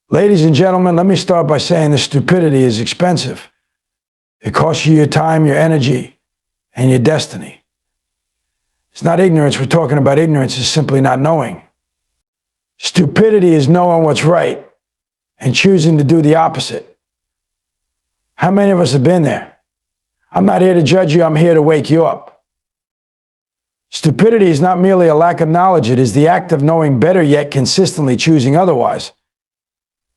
Ladies and gentlemen, let me start by saying that stupidity is expensive. It costs you your time, your energy, and your destiny. It's not ignorance we're talking about. Ignorance is simply not knowing. Stupidity is knowing what's right and choosing to do the opposite. How many of us have been there? I'm not here to judge you. I'm here to wake you up. Stupidity is not merely a lack of knowledge. It is the act of knowing better, yet consistently choosing otherwise.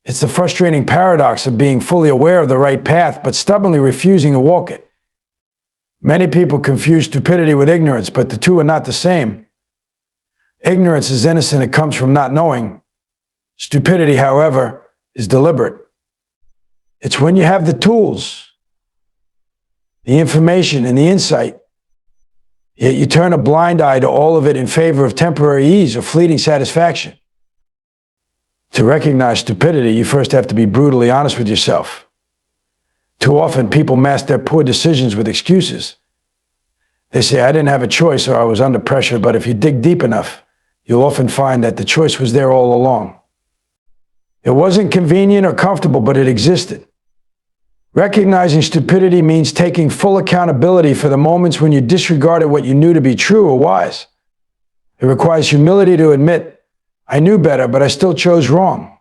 It's the frustrating paradox of being fully aware of the right path, but stubbornly refusing to walk it. Many people confuse stupidity with ignorance, but the two are not the same. Ignorance is innocent. It comes from not knowing. Stupidity, however, is deliberate. It's when you have the tools, the information, and the insight, yet you turn a blind eye to all of it in favor of temporary ease or fleeting satisfaction. To recognize stupidity, you first have to be brutally honest with yourself. Too often, people mask their poor decisions with excuses. They say, I didn't have a choice or I was under pressure, but if you dig deep enough, you'll often find that the choice was there all along. It wasn't convenient or comfortable, but it existed. Recognizing stupidity means taking full accountability for the moments when you disregarded what you knew to be true or wise. It requires humility to admit, I knew better, but I still chose wrong.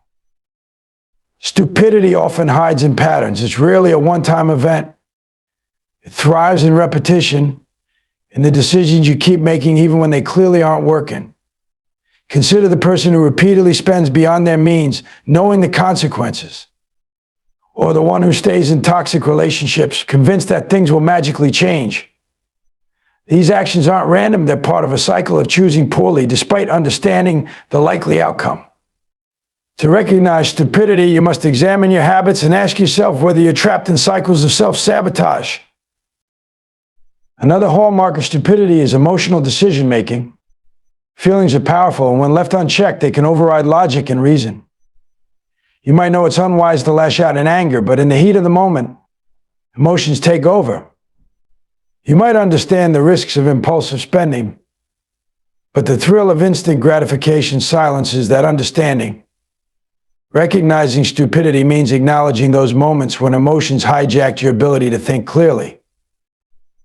Stupidity often hides in patterns. It's rarely a one-time event. It thrives in repetition, in the decisions you keep making even when they clearly aren't working. Consider the person who repeatedly spends beyond their means, knowing the consequences. Or the one who stays in toxic relationships, convinced that things will magically change. These actions aren't random. They're part of a cycle of choosing poorly, despite understanding the likely outcome. To recognize stupidity, you must examine your habits and ask yourself whether you're trapped in cycles of self-sabotage. Another hallmark of stupidity is emotional decision-making. Feelings are powerful, and when left unchecked, they can override logic and reason. You might know it's unwise to lash out in anger, but in the heat of the moment, emotions take over. You might understand the risks of impulsive spending, but the thrill of instant gratification silences that understanding. Recognizing stupidity means acknowledging those moments when emotions hijacked your ability to think clearly.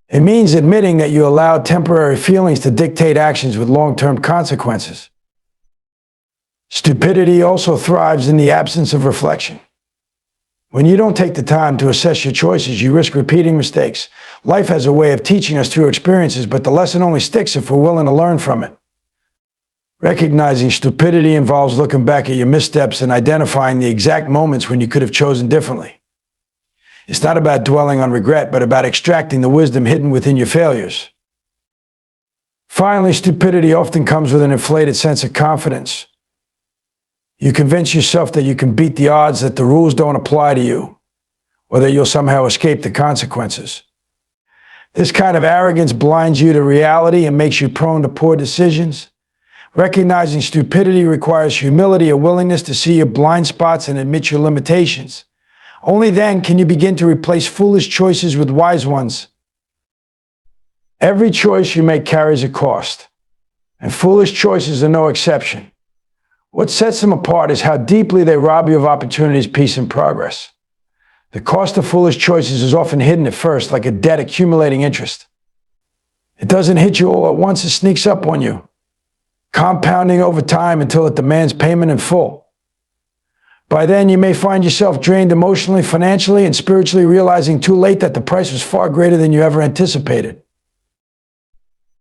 It means admitting that you allowed temporary feelings to dictate actions with long-term consequences. Stupidity also thrives in the absence of reflection. When you don't take the time to assess your choices, you risk repeating mistakes. Life has a way of teaching us through experiences, but the lesson only sticks if we're willing to learn from it. Recognizing stupidity involves looking back at your missteps and identifying the exact moments when you could have chosen differently. It's not about dwelling on regret, but about extracting the wisdom hidden within your failures. Finally, stupidity often comes with an inflated sense of confidence. You convince yourself that you can beat the odds, that the rules don't apply to you, or that you'll somehow escape the consequences. This kind of arrogance blinds you to reality and makes you prone to poor decisions. Recognizing stupidity requires humility, a willingness to see your blind spots and admit your limitations. Only then can you begin to replace foolish choices with wise ones. Every choice you make carries a cost, and foolish choices are no exception. What sets them apart is how deeply they rob you of opportunities, peace, and progress. The cost of foolish choices is often hidden at first, like a debt accumulating interest. It doesn't hit you all at once, it sneaks up on you, compounding over time until it demands payment in full. By then, you may find yourself drained emotionally, financially, and spiritually, realizing too late that the price was far greater than you ever anticipated.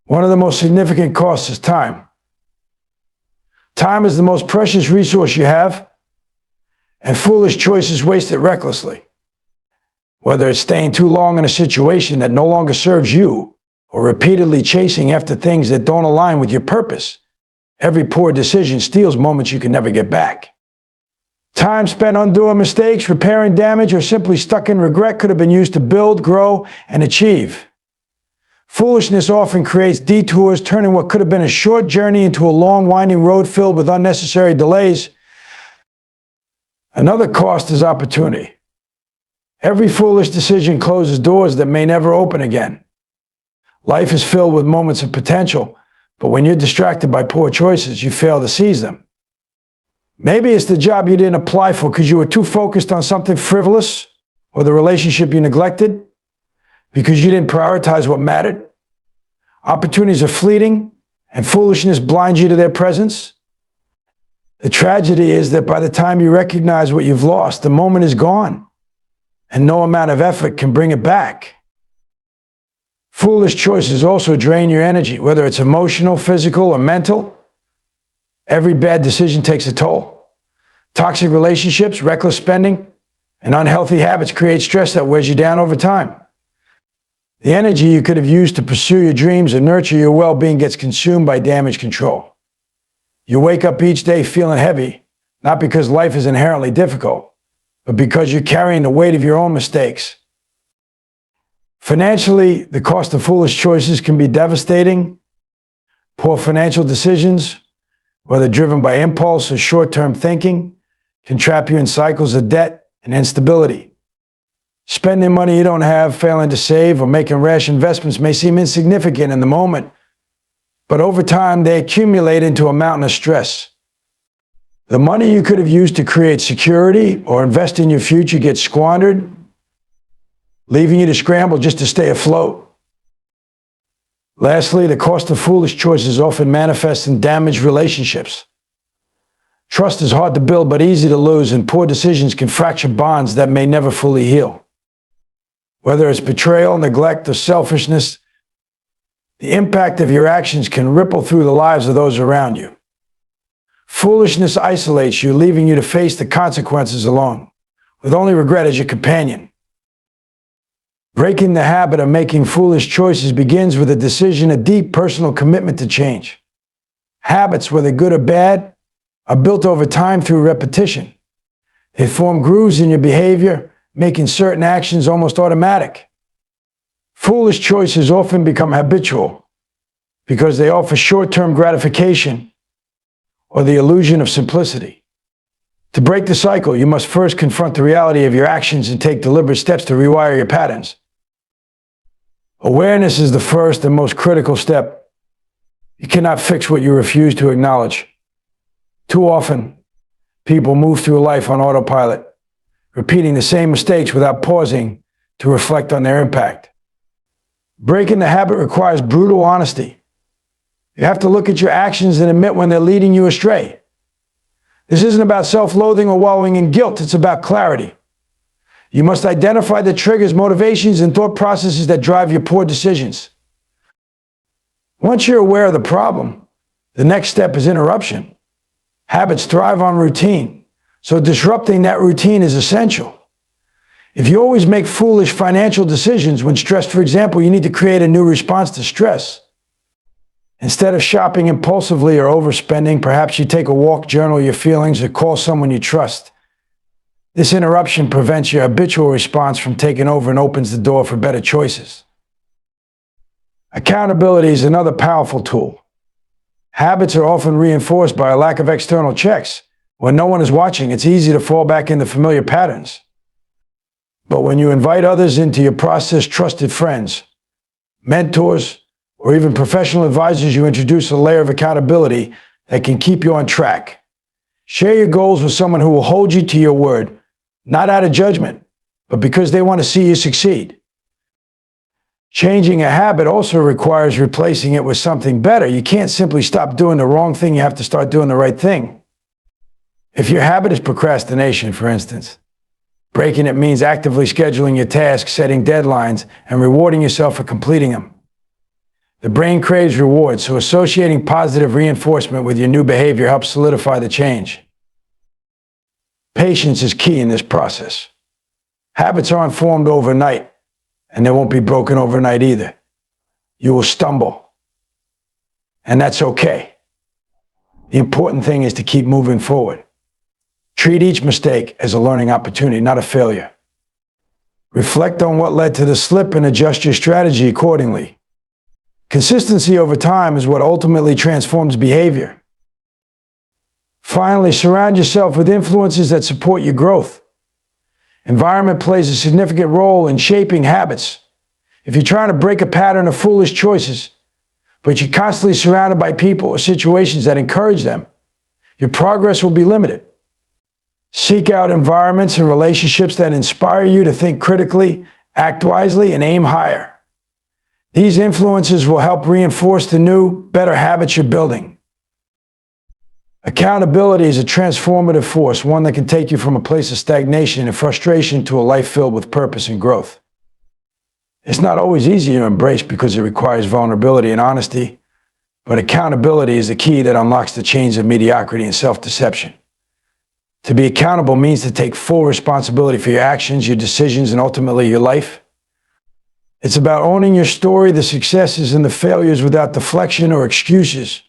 One of the most significant costs is time. Time is the most precious resource you have, and foolish choices waste it recklessly. Whether it's staying too long in a situation that no longer serves you, or repeatedly chasing after things that don't align with your purpose, every poor decision steals moments you can never get back. Time spent undoing mistakes, repairing damage, or simply stuck in regret could have been used to build, grow, and achieve. Foolishness often creates detours, turning what could have been a short journey into a long, winding road filled with unnecessary delays. Another cost is opportunity. Every foolish decision closes doors that may never open again. Life is filled with moments of potential, but when you're distracted by poor choices, you fail to seize them. Maybe it's the job you didn't apply for because you were too focused on something frivolous, or the relationship you neglected because you didn't prioritize what mattered. Opportunities are fleeting, and foolishness blinds you to their presence. The tragedy is that by the time you recognize what you've lost, the moment is gone, and no amount of effort can bring it back. Foolish choices also drain your energy, whether it's emotional, physical, or mental. Every bad decision takes a toll. Toxic relationships, reckless spending, and unhealthy habits create stress that wears you down over time. The energy you could have used to pursue your dreams and nurture your well-being gets consumed by damage control. You wake up each day feeling heavy, not because life is inherently difficult, but because you're carrying the weight of your own mistakes. Financially, the cost of foolish choices can be devastating. Poor financial decisions, whether driven by impulse or short-term thinking, can trap you in cycles of debt and instability. Spending money you don't have, failing to save, or making rash investments may seem insignificant in the moment, but over time they accumulate into a mountain of stress. The money you could have used to create security or invest in your future gets squandered, leaving you to scramble just to stay afloat. Lastly, the cost of foolish choices often manifests in damaged relationships. Trust is hard to build but easy to lose, and poor decisions can fracture bonds that may never fully heal. Whether it's betrayal, neglect, or selfishness, the impact of your actions can ripple through the lives of those around you. Foolishness isolates you, leaving you to face the consequences alone, with only regret as your companion. Breaking the habit of making foolish choices begins with a decision, a deep personal commitment to change. Habits, whether good or bad, are built over time through repetition. They form grooves in your behavior, making certain actions almost automatic. Foolish choices often become habitual because they offer short-term gratification or the illusion of simplicity. To break the cycle, you must first confront the reality of your actions and take deliberate steps to rewire your patterns. Awareness is the first and most critical step. You cannot fix what you refuse to acknowledge. Too often, people move through life on autopilot, repeating the same mistakes without pausing to reflect on their impact. Breaking the habit requires brutal honesty. You have to look at your actions and admit when they're leading you astray. This isn't about self-loathing or wallowing in guilt. It's about clarity. You must identify the triggers, motivations, and thought processes that drive your poor decisions. Once you're aware of the problem, the next step is interruption. Habits thrive on routine, so disrupting that routine is essential. If you always make foolish financial decisions when stressed, for example, you need to create a new response to stress. Instead of shopping impulsively or overspending, perhaps you take a walk, journal your feelings, or call someone you trust. This interruption prevents your habitual response from taking over and opens the door for better choices. Accountability is another powerful tool. Habits are often reinforced by a lack of external checks. When no one is watching, it's easy to fall back into familiar patterns. But when you invite others into your process, trusted friends, mentors, or even professional advisors, you introduce a layer of accountability that can keep you on track. Share your goals with someone who will hold you to your word, not out of judgment, but because they want to see you succeed. Changing a habit also requires replacing it with something better. You can't simply stop doing the wrong thing, you have to start doing the right thing. If your habit is procrastination, for instance, breaking it means actively scheduling your tasks, setting deadlines, and rewarding yourself for completing them. The brain craves reward, so associating positive reinforcement with your new behavior helps solidify the change. Patience is key in this process. Habits aren't formed overnight, and they won't be broken overnight either. You will stumble, and that's okay. The important thing is to keep moving forward. Treat each mistake as a learning opportunity, not a failure. Reflect on what led to the slip and adjust your strategy accordingly. Consistency over time is what ultimately transforms behavior. Finally, surround yourself with influences that support your growth. Environment plays a significant role in shaping habits. If you're trying to break a pattern of foolish choices, but you're constantly surrounded by people or situations that encourage them, your progress will be limited. Seek out environments and relationships that inspire you to think critically, act wisely, and aim higher. These influences will help reinforce the new, better habits you're building. Accountability is a transformative force, one that can take you from a place of stagnation and frustration to a life filled with purpose and growth. It's not always easy to embrace because it requires vulnerability and honesty, but accountability is the key that unlocks the chains of mediocrity and self-deception. To be accountable means to take full responsibility for your actions, your decisions, and ultimately your life. It's about owning your story, the successes and the failures without deflection or excuses.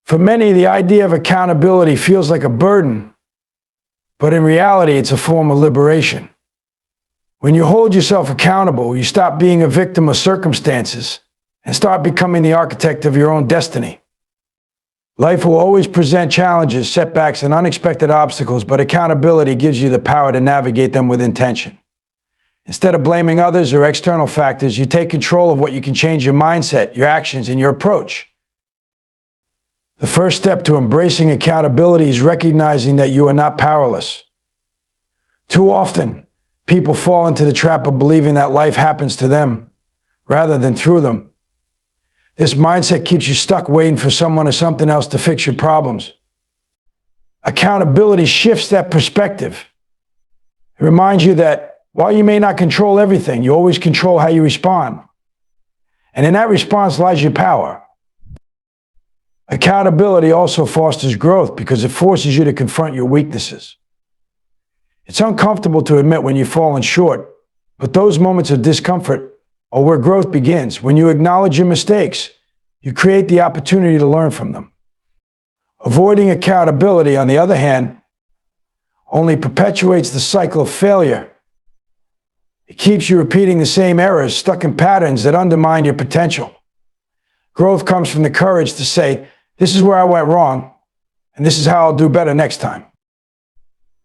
For many, the idea of accountability feels like a burden, but in reality, it's a form of liberation. When you hold yourself accountable, you stop being a victim of circumstances and start becoming the architect of your own destiny. Life will always present challenges, setbacks, and unexpected obstacles, but accountability gives you the power to navigate them with intention. Instead of blaming others or external factors, you take control of what you can change: your mindset, your actions, and your approach. The first step to embracing accountability is recognizing that you are not powerless. Too often, people fall into the trap of believing that life happens to them rather than through them. This mindset keeps you stuck waiting for someone or something else to fix your problems. Accountability shifts that perspective. It reminds you that while you may not control everything, you always control how you respond. And in that response lies your power. Accountability also fosters growth because it forces you to confront your weaknesses. It's uncomfortable to admit when you've fallen short, but those moments of discomfort are where growth begins. When you acknowledge your mistakes, you create the opportunity to learn from them. Avoiding accountability, on the other hand, only perpetuates the cycle of failure. It keeps you repeating the same errors, stuck in patterns that undermine your potential. Growth comes from the courage to say, this is where I went wrong, and this is how I'll do better next time.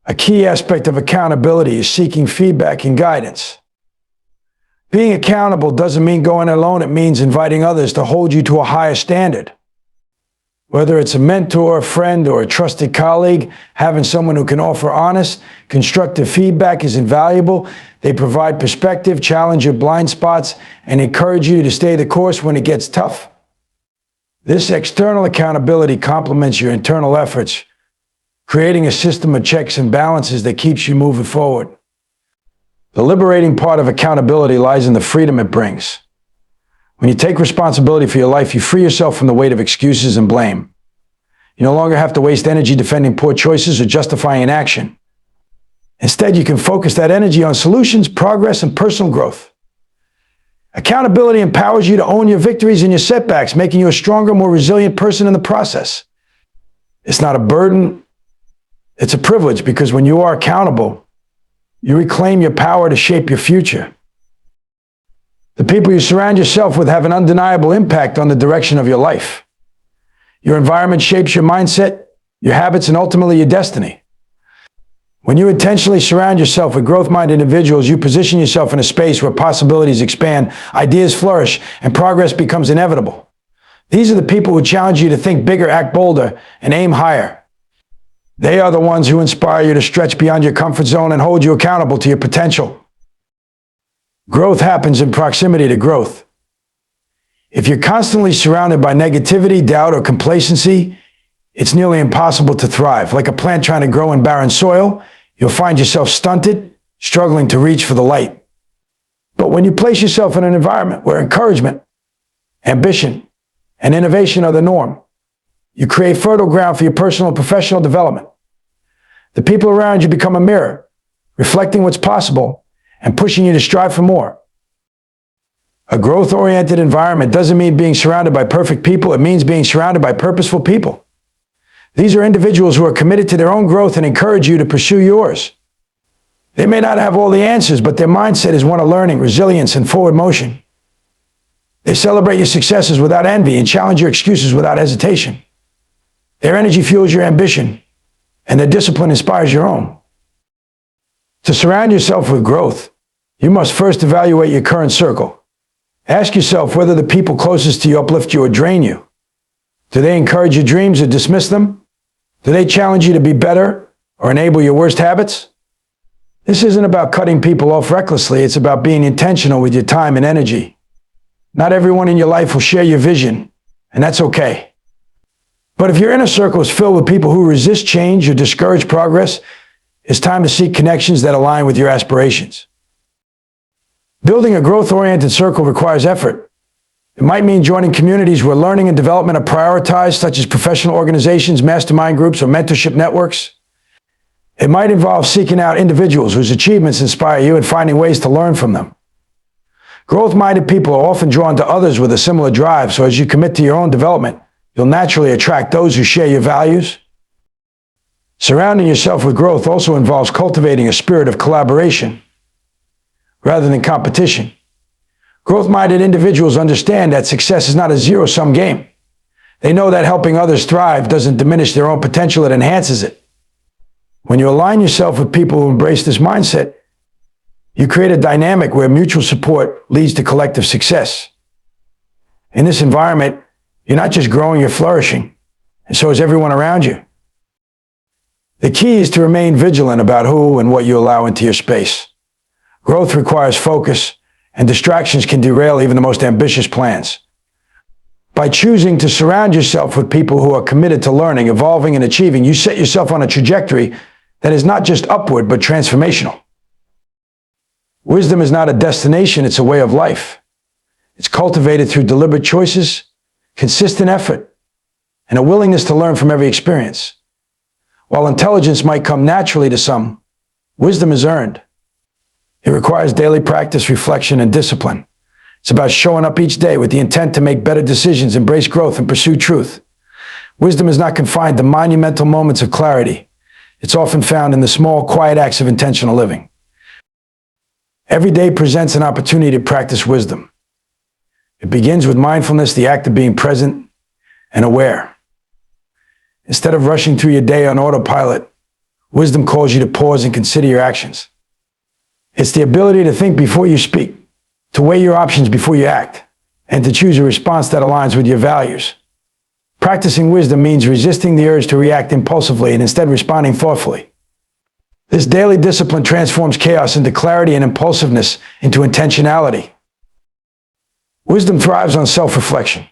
A key aspect of accountability is seeking feedback and guidance. Being accountable doesn't mean going alone. It means inviting others to hold you to a higher standard. Whether it's a mentor, a friend, or a trusted colleague, having someone who can offer honest, constructive feedback is invaluable. They provide perspective, challenge your blind spots, and encourage you to stay the course when it gets tough. This external accountability complements your internal efforts, creating a system of checks and balances that keeps you moving forward. The liberating part of accountability lies in the freedom it brings. When you take responsibility for your life, you free yourself from the weight of excuses and blame. You no longer have to waste energy defending poor choices or justifying inaction. Instead, you can focus that energy on solutions, progress, and personal growth. Accountability empowers you to own your victories and your setbacks, making you a stronger, more resilient person in the process. It's not a burden, it's a privilege, because when you are accountable, you reclaim your power to shape your future. The people you surround yourself with have an undeniable impact on the direction of your life. Your environment shapes your mindset, your habits, and ultimately your destiny. When you intentionally surround yourself with growth-minded individuals, you position yourself in a space where possibilities expand, ideas flourish, and progress becomes inevitable. These are the people who challenge you to think bigger, act bolder, and aim higher. They are the ones who inspire you to stretch beyond your comfort zone and hold you accountable to your potential. Growth happens in proximity to growth. If you're constantly surrounded by negativity, doubt, or complacency, it's nearly impossible to thrive. Like a plant trying to grow in barren soil, you'll find yourself stunted, struggling to reach for the light. But when you place yourself in an environment where encouragement, ambition, and innovation are the norm, you create fertile ground for your personal and professional development. The people around you become a mirror, reflecting what's possible and pushing you to strive for more. A growth-oriented environment doesn't mean being surrounded by perfect people. It means being surrounded by purposeful people. These are individuals who are committed to their own growth and encourage you to pursue yours. They may not have all the answers, but their mindset is one of learning, resilience, and forward motion. They celebrate your successes without envy and challenge your excuses without hesitation. Their energy fuels your ambition, and their discipline inspires your own. To surround yourself with growth, you must first evaluate your current circle. Ask yourself whether the people closest to you uplift you or drain you. Do they encourage your dreams or dismiss them? Do they challenge you to be better or enable your worst habits? This isn't about cutting people off recklessly. It's about being intentional with your time and energy. Not everyone in your life will share your vision, and that's okay. But if your inner circle is filled with people who resist change or discourage progress, it's time to seek connections that align with your aspirations. Building a growth-oriented circle requires effort. It might mean joining communities where learning and development are prioritized, such as professional organizations, mastermind groups, or mentorship networks. It might involve seeking out individuals whose achievements inspire you and finding ways to learn from them. Growth-minded people are often drawn to others with a similar drive, so as you commit to your own development, you'll naturally attract those who share your values. Surrounding yourself with growth also involves cultivating a spirit of collaboration rather than competition. Growth-minded individuals understand that success is not a zero-sum game. They know that helping others thrive doesn't diminish their own potential, it enhances it. When you align yourself with people who embrace this mindset, you create a dynamic where mutual support leads to collective success. In this environment, you're not just growing, you're flourishing, and so is everyone around you. The key is to remain vigilant about who and what you allow into your space. Growth requires focus, and distractions can derail even the most ambitious plans. By choosing to surround yourself with people who are committed to learning, evolving, and achieving, you set yourself on a trajectory that is not just upward, but transformational. Wisdom is not a destination, it's a way of life. It's cultivated through deliberate choices, consistent effort, and a willingness to learn from every experience. While intelligence might come naturally to some, wisdom is earned. It requires daily practice, reflection, and discipline. It's about showing up each day with the intent to make better decisions, embrace growth, and pursue truth. Wisdom is not confined to monumental moments of clarity. It's often found in the small, quiet acts of intentional living. Every day presents an opportunity to practice wisdom. It begins with mindfulness, the act of being present and aware. Instead of rushing through your day on autopilot, wisdom calls you to pause and consider your actions. It's the ability to think before you speak, to weigh your options before you act, and to choose a response that aligns with your values. Practicing wisdom means resisting the urge to react impulsively and instead responding thoughtfully. This daily discipline transforms chaos into clarity and impulsiveness into intentionality. Wisdom thrives on self-reflection.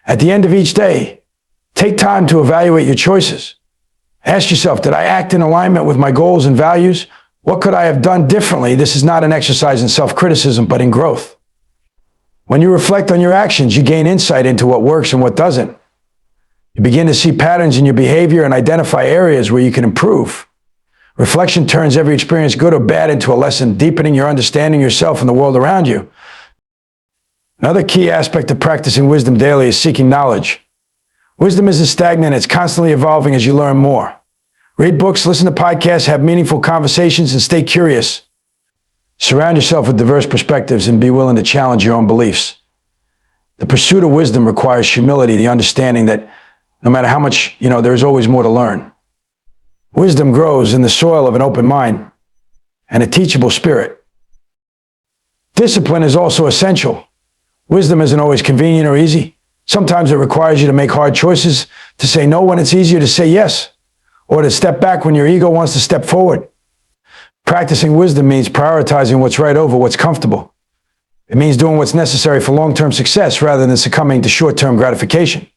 At the end of each day, take time to evaluate your choices. Ask yourself, did I act in alignment with my goals and values? What could I have done differently? This is not an exercise in self-criticism, but in growth. When you reflect on your actions, you gain insight into what works and what doesn't. You begin to see patterns in your behavior and identify areas where you can improve. Reflection turns every experience, good or bad, into a lesson, deepening your understanding of yourself and the world around you. Another key aspect of practicing wisdom daily is seeking knowledge. Wisdom isn't stagnant, it's constantly evolving as you learn more. Read books, listen to podcasts, have meaningful conversations, and stay curious. Surround yourself with diverse perspectives and be willing to challenge your own beliefs. The pursuit of wisdom requires humility, the understanding that no matter how much you know, there is always more to learn. Wisdom grows in the soil of an open mind and a teachable spirit. Discipline is also essential. Wisdom isn't always convenient or easy. Sometimes it requires you to make hard choices, to say no when it's easier to say yes, or to step back when your ego wants to step forward. Practicing wisdom means prioritizing what's right over what's comfortable. It means doing what's necessary for long-term success rather than succumbing to short-term gratification.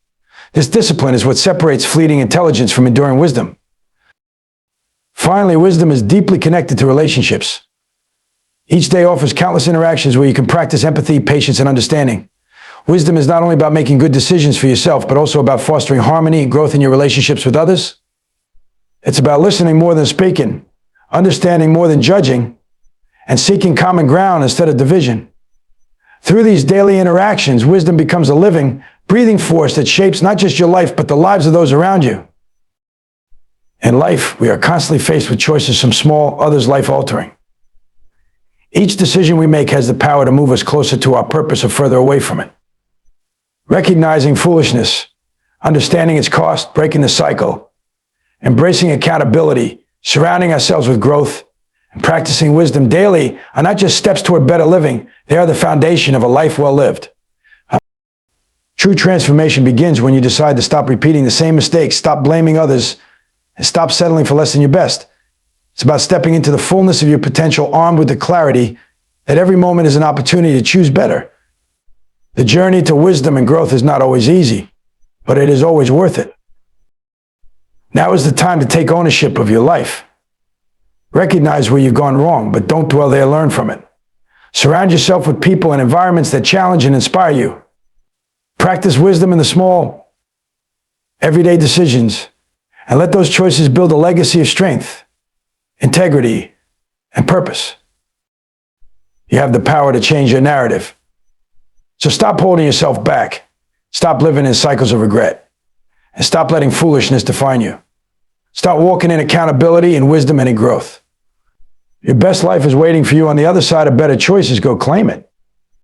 This discipline is what separates fleeting intelligence from enduring wisdom. Finally, wisdom is deeply connected to relationships. Each day offers countless interactions where you can practice empathy, patience, and understanding. Wisdom is not only about making good decisions for yourself, but also about fostering harmony and growth in your relationships with others. It's about listening more than speaking, understanding more than judging, and seeking common ground instead of division. Through these daily interactions, wisdom becomes a living, breathing force that shapes not just your life, but the lives of those around you. In life, we are constantly faced with choices, some small, others life-altering. Each decision we make has the power to move us closer to our purpose or further away from it. Recognizing foolishness, understanding its cost, breaking the cycle, embracing accountability, surrounding ourselves with growth, and practicing wisdom daily are not just steps toward better living, they are the foundation of a life well lived. True transformation begins when you decide to stop repeating the same mistakes, stop blaming others, and stop settling for less than your best. It's about stepping into the fullness of your potential, armed with the clarity that every moment is an opportunity to choose better. The journey to wisdom and growth is not always easy, but it is always worth it. Now is the time to take ownership of your life. Recognize where you've gone wrong, but don't dwell there, learn from it. Surround yourself with people and environments that challenge and inspire you. Practice wisdom in the small, everyday decisions, and let those choices build a legacy of strength, integrity, and purpose. You have the power to change your narrative. So stop holding yourself back. Stop living in cycles of regret. And stop letting foolishness define you. Start walking in accountability and wisdom and in growth. Your best life is waiting for you on the other side of better choices. Go claim it.